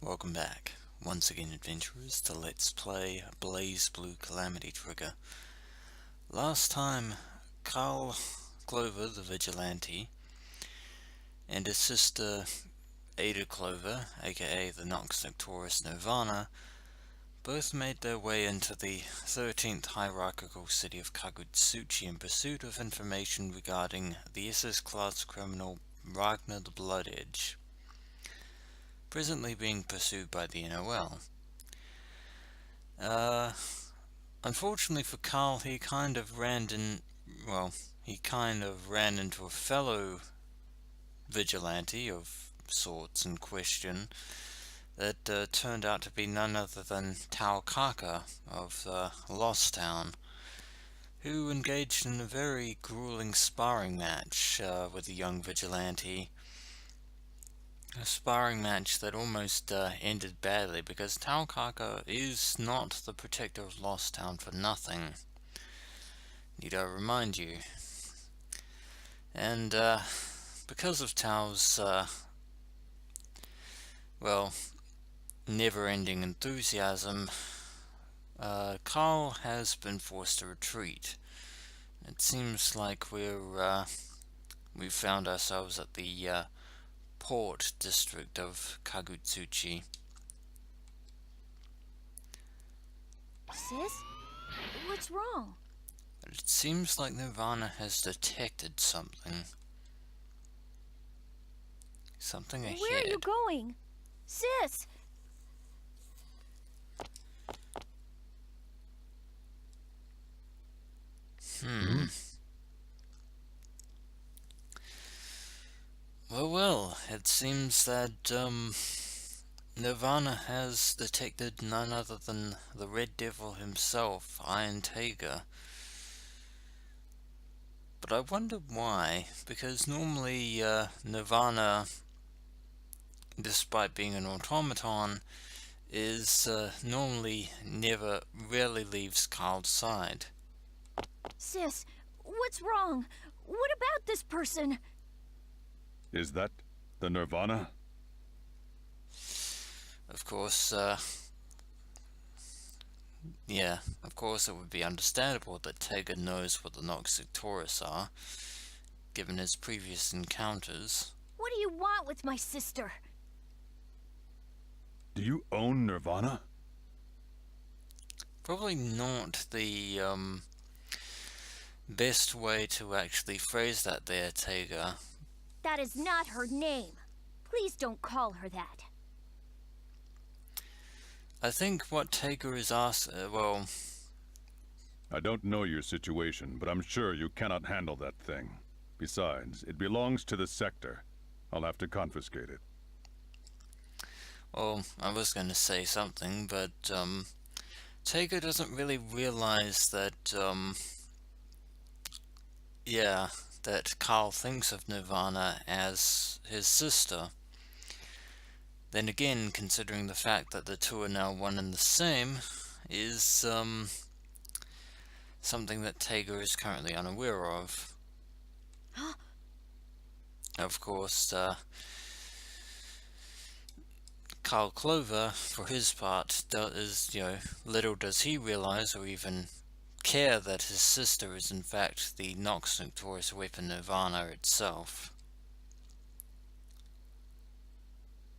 Welcome back, once again adventurers, to Let's Play BlazBlue Calamity Trigger. Last time, Carl Clover, the Vigilante, and his sister Ada Clover, aka the Nox Victoris Nirvana, both made their way into the 13th hierarchical city of Kagutsuchi in pursuit of information regarding the SS-class criminal Ragnar the Blood Edge, presently being pursued by the NOL. Unfortunately for Carl, he kind of ran into a fellow vigilante of sorts in question that turned out to be none other than Tao Kaka of Lost Town, who engaged in a very grueling sparring match with the young vigilante. A sparring match that almost ended badly, because Tao Kaka is not the protector of Lost Town for nothing. Need I remind you? And because of Tao's, never-ending enthusiasm, Carl has been forced to retreat. It seems like we've found ourselves at the port district of Kagutsuchi. Sis? What's wrong? It seems like Nirvana has detected something. Something ahead. Where are you going? Sis! Well, it seems that, Nirvana has detected none other than the Red Devil himself, Iron Tiger. But I wonder why, because normally, Nirvana, despite being an automaton, is, normally rarely leaves Carl's side. Sis, what's wrong? What about this person? Is that the Nirvana? Of course, of course it would be understandable that Tega knows what the Nox Victoris are, given his previous encounters. What do you want with my sister? Do you own Nirvana? Probably not the, best way to actually phrase that there, Tega. That is not her name. Please don't call her that. I think what Tega is asking, I don't know your situation, but I'm sure you cannot handle that thing. Besides, it belongs to the sector. I'll have to confiscate it. well, I was going to say something, but, Tega doesn't really realize that, that Carl thinks of Nirvana as his sister. Then again, considering the fact that the two are now one and the same, is something that Tega is currently unaware of. Of course, Carl Clover, for his part, little does he realize or even care that his sister is in fact the Nox Victoris weapon Nirvana itself.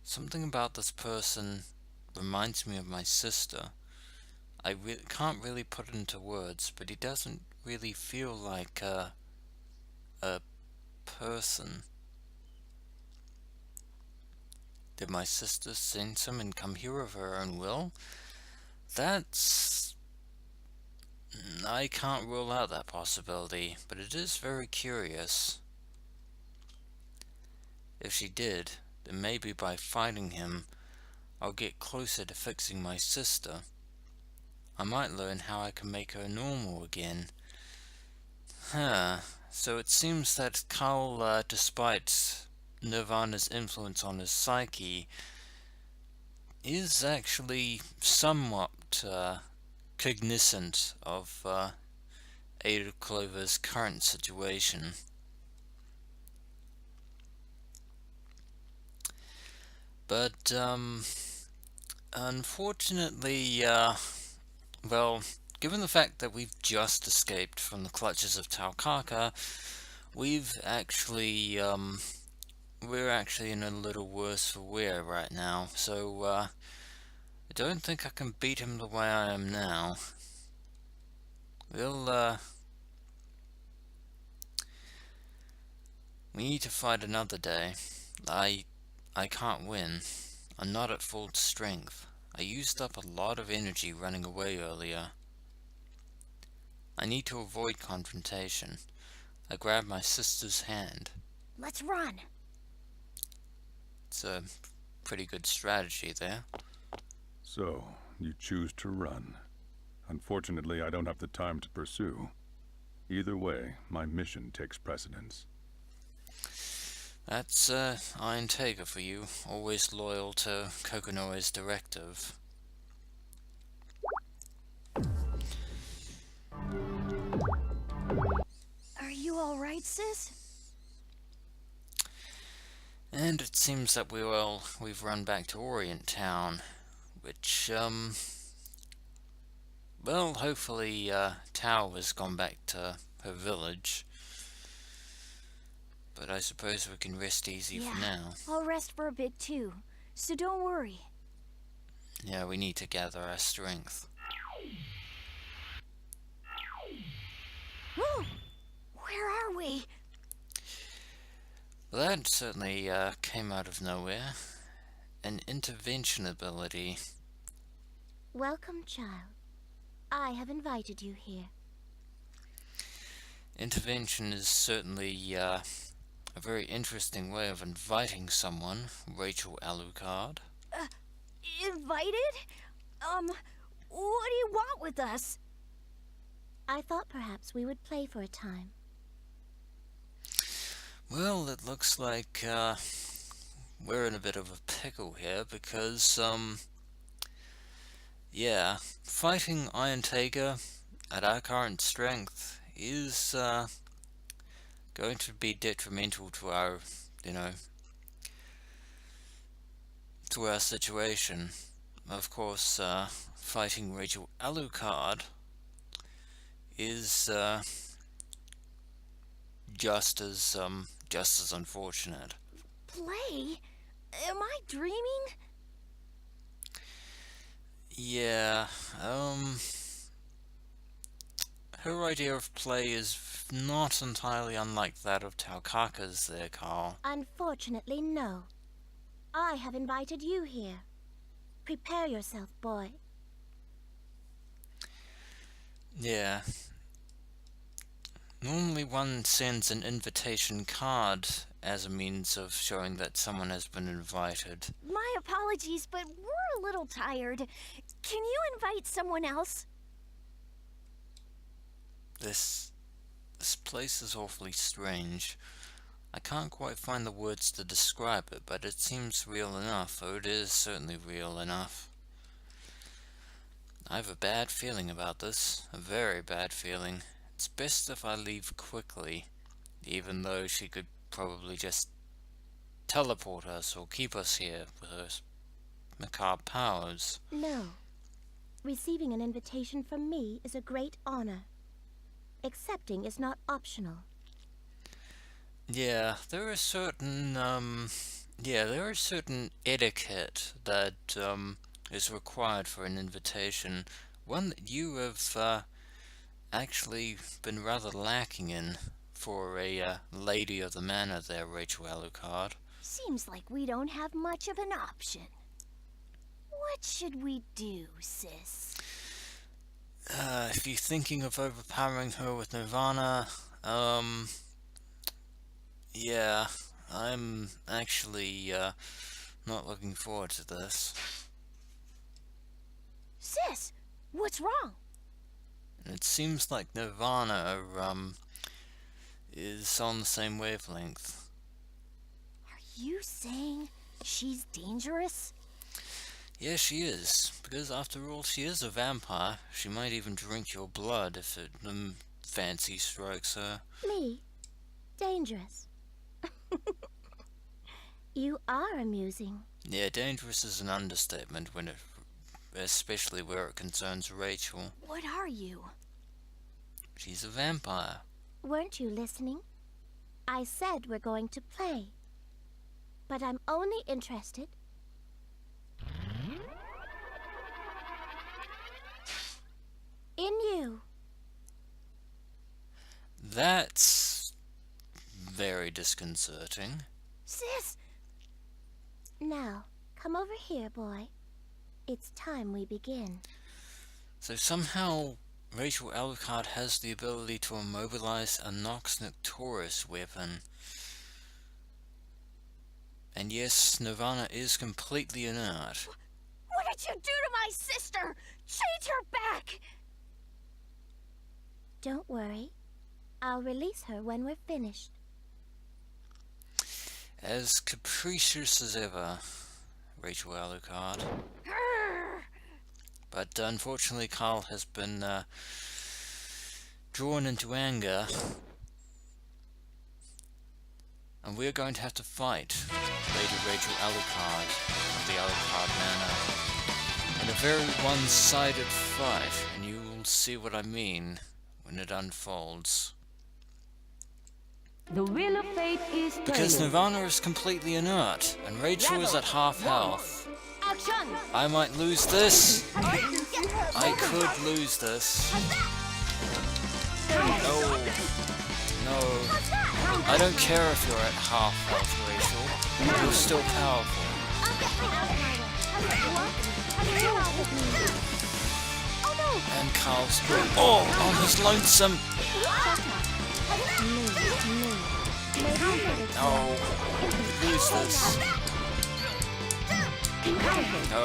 Something about this person reminds me of my sister. I can't really put it into words, but he doesn't really feel like a person. Did my sister sense him and come here of her own will? I can't rule out that possibility, but it is very curious. If she did, then maybe by fighting him, I'll get closer to fixing my sister. I might learn how I can make her normal again. So it seems that Carl, despite Nirvana's influence on his psyche, is actually somewhat, cognizant of, Ada Clover's current situation. But, Unfortunately, well, given the fact that we've just escaped from the clutches of Taukaka, we're actually in a little worse for wear right now, so, I don't think I can beat him the way I am now. We'll, we need to fight another day. I can't win. I'm not at full strength. I used up a lot of energy running away earlier. I need to avoid confrontation. I grab my sister's hand. Let's run. It's a pretty good strategy there. So, you choose to run. Unfortunately, I don't have the time to pursue. Either way, my mission takes precedence. That's, Iron Tiger for you, always loyal to Kokonoe's directive. Are you alright, sis? And it seems that we've run back to Orient Town, which, well, hopefully, Tao has gone back to her village. But I suppose we can rest easy for now. I'll rest for a bit too, so don't worry. Yeah, we need to gather our strength. Whoa! Where are we? Well, that certainly came out of nowhere. An intervention ability. Welcome, child. I have invited you here. Intervention is certainly a very interesting way of inviting someone, Rachel Alucard. Invited? What do you want with us? I thought perhaps we would play for a time. Well, it looks like we're in a bit of a pickle here because, yeah, fighting Iron Tiger at our current strength is going to be detrimental to our, to our situation. Of course, fighting Rachel Alucard is just as unfortunate. Play? Am I dreaming? Yeah, her idea of play is not entirely unlike that of Taukaka's there, Carl. Unfortunately, no. I have invited you here. Prepare yourself, boy. Yeah. Normally one sends an invitation card as a means of showing that someone has been invited. My apologies, but we're a little tired. Can you invite someone else? This place is awfully strange. I can't quite find the words to describe it, but it seems real enough, or it is certainly real enough. I have a bad feeling about this, a very bad feeling. It's best if I leave quickly, even though she could probably just teleport us or keep us here with her macabre powers. No. Receiving an invitation from me is a great honor. Accepting is not optional. Yeah, there are certain, etiquette that, is required for an invitation. One that you have, actually been rather lacking in for a, lady of the manor there, Rachel Alucard. Seems like we don't have much of an option. What should we do, sis? If you're thinking of overpowering her with Nirvana, yeah, I'm actually, not looking forward to this. Sis, what's wrong? It seems like Nirvana, is on the same wavelength. Are you saying she's dangerous? Yeah, she is, because after all, she is a vampire. She might even drink your blood if it, fancy strikes her. Me? Dangerous? You are amusing. Yeah, dangerous is an understatement when it especially where it concerns Rachel. What are you? She's a vampire. Weren't you listening? I said we're going to play. But I'm only interested in you. That's very disconcerting. Sis! Now, come over here, boy. It's time we begin. So somehow Rachel Alucard has the ability to immobilize a Nox Nocturus weapon. And yes, Nirvana is completely inert. What did you do to my sister? Change her back! Don't worry. I'll release her when we're finished. As capricious as ever, Rachel Alucard. But unfortunately Carl has been drawn into anger. And we're going to have to fight Lady Rachel Alucard of the Alucard Manor in a very one-sided fight, and you will see what I mean when it unfolds. The wheel of fate is turning. Because Nirvana is completely inert, and Rachel is at half health. Action! I might lose this. I could lose this. No. No. I don't care if you're at half health, Rachel. You're still powerful. And Carl's on his lonesome. No. Lose this. No.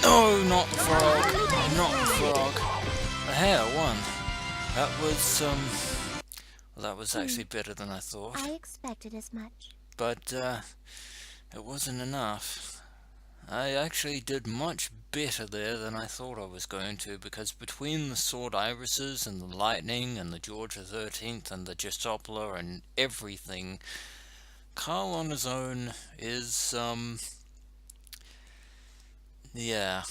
No, not frog. Not frog. Hey, I won. That was, well, that was actually better than I thought. I expected as much. But, it wasn't enough. I actually did much better there than I thought I was going to, because between the sword irises and the lightning and the George XIII and the Jesopla and everything, Carl on his own is, yeah.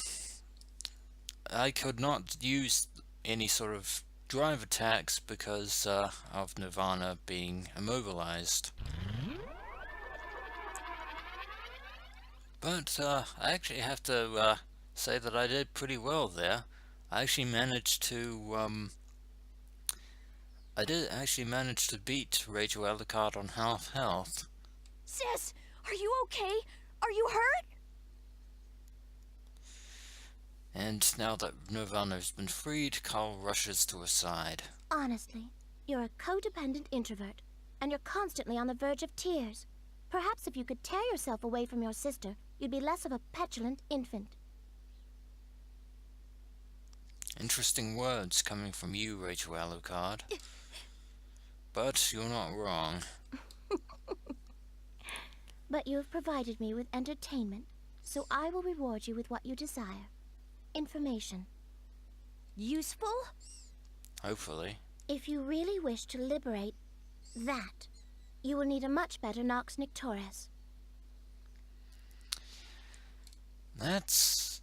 I could not use any sort of drive attacks because of Nirvana being immobilized. But I actually have to say that I did pretty well there. I actually managed to beat Rachel Alucard on half health. Sis, are you okay? Are you hurt? And now that Nirvana has been freed, Carl rushes to her side. Honestly, you're a codependent introvert, and you're constantly on the verge of tears. Perhaps if you could tear yourself away from your sister, you'd be less of a petulant infant. Interesting words coming from you, Rachel Alucard. But you're not wrong. But you have provided me with entertainment, so I will reward you with what you desire. Information. Useful? Hopefully. If you really wish to liberate that, you will need a much better Nox Nocturus. It's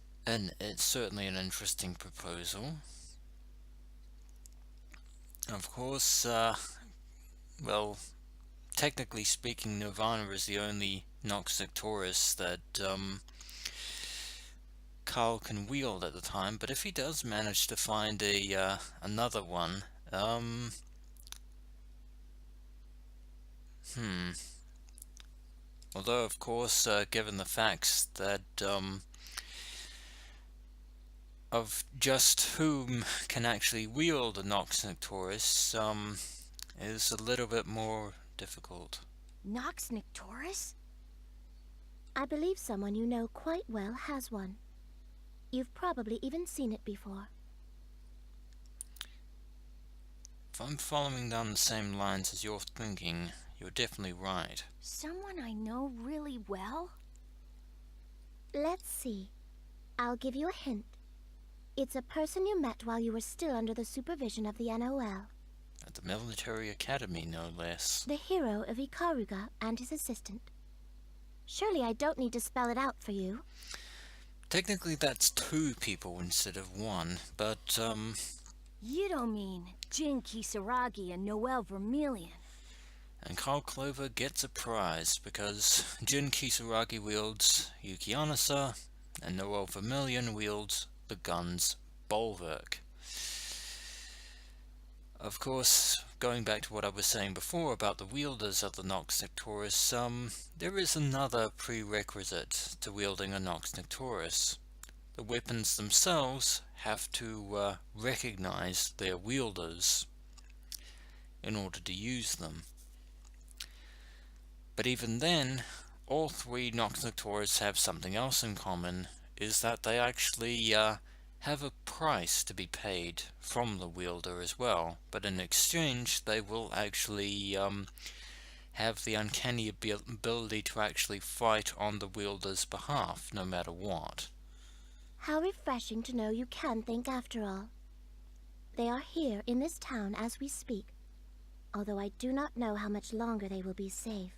certainly an interesting proposal. Of course, well, technically speaking, Nirvana is the only Nox Nocturus that, Carl can wield at the time, but if he does manage to find another one, although of course, given the facts that, of just whom can actually wield a Nox Nocturus, is a little bit more difficult. Nox Nocturus? I believe someone you know quite well has one. You've probably even seen it before. If I'm following down the same lines as you're thinking, you're definitely right. Someone I know really well? Let's see. I'll give you a hint. It's a person you met while you were still under the supervision of the NOL. At the military academy, no less. The hero of Ikaruga and his assistant. Surely I don't need to spell it out for you. Technically that's 2 people instead of 1, but, You don't mean Jin Kisaragi and Noel Vermilion? And Carl Clover gets a prize because Jin Kisaragi wields Yukianasa and Noel Vermilion wields the gun's Bulwark. Of course, going back to what I was saying before about the wielders of the Nox Nectoris, there is another prerequisite to wielding a Nox Nectoris. The weapons themselves have to recognize their wielders in order to use them. But even then, all 3 Nox Nectoris have something else in common, is that they actually have a price to be paid from the wielder as well, but in exchange they will actually have the uncanny ability to actually fight on the wielder's behalf, no matter what. How refreshing to know you can think after all. They are here in this town as we speak, although I do not know how much longer they will be safe.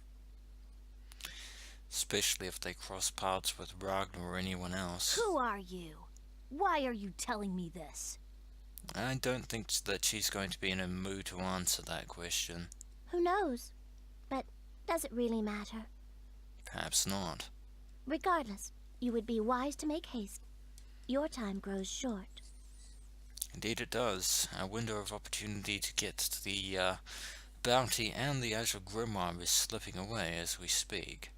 Especially if they cross paths with Ragnar or anyone else. Who are you? Why are you telling me this? I don't think that she's going to be in a mood to answer that question. Who knows? But does it really matter? Perhaps not. Regardless, you would be wise to make haste. Your time grows short. Indeed it does. Our window of opportunity to get to the bounty and the Azure Grimoire is slipping away as we speak.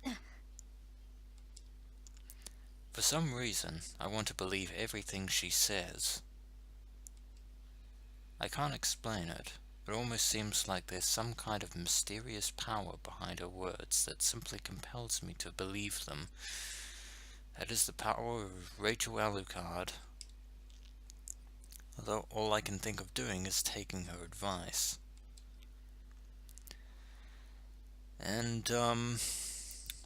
For some reason, I want to believe everything she says. I can't explain it. It almost seems like there's some kind of mysterious power behind her words that simply compels me to believe them. That is the power of Rachel Alucard. Although all I can think of doing is taking her advice. And,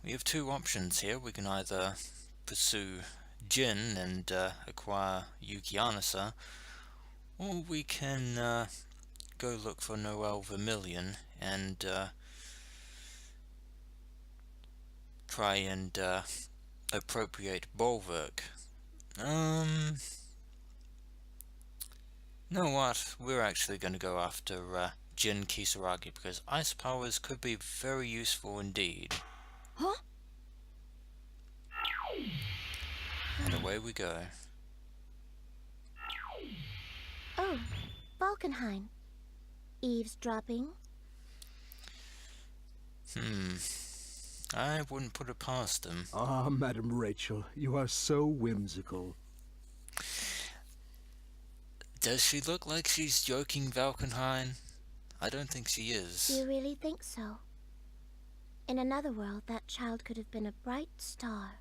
we have 2 options here. We can either pursue Jin and acquire Yukianasa, or we can go look for Noel Vermilion and try and appropriate Bulwark. Know what? We're actually going to go after Jin Kisaragi because ice powers could be very useful indeed. Huh? And away we go. Oh, Valkenheim. Eavesdropping? I wouldn't put it past him. Ah, Madam Rachel, you are so whimsical. Does she look like she's joking, Valkenheim? I don't think she Do is. you really think so? In another world, that child could have been a bright star.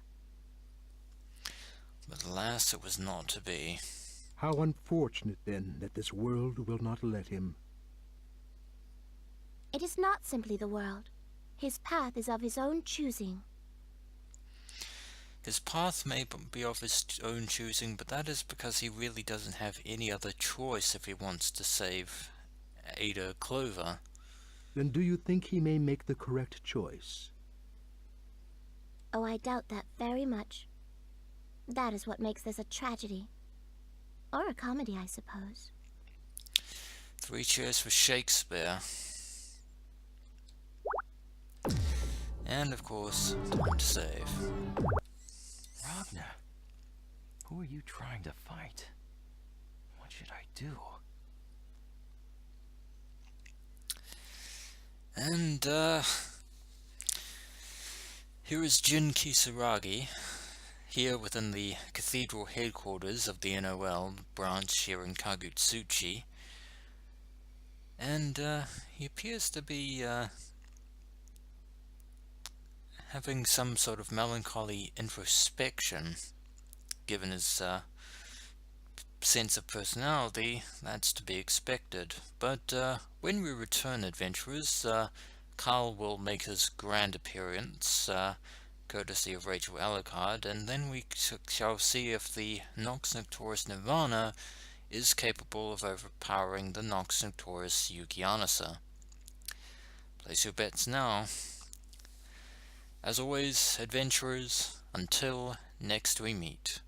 But alas, it was not to be. How unfortunate, then, that this world will not let him. It is not simply the world. His path is of his own choosing. His path may be of his own choosing, but that is because he really doesn't have any other choice if he wants to save Ada Clover. Then do you think he may make the correct choice? Oh, I doubt that very much. That is what makes this a tragedy. Or a comedy, I suppose. 3 cheers for Shakespeare. And of course, time to save. Ragnar, who are you trying to fight? What should I do? And, here is Jin Kisaragi, here within the cathedral headquarters of the NOL branch here in Kagutsuchi. And, he appears to be, having some sort of melancholy introspection. Given his, sense of personality, that's to be expected. But when we return, adventurers, Carl will make his grand appearance, courtesy of Rachel Alucard, and then we shall see if the Nox Nectoris Nirvana is capable of overpowering the Nox Notorious Yuki Anasa. Place your bets now. As always, adventurers, until next we meet.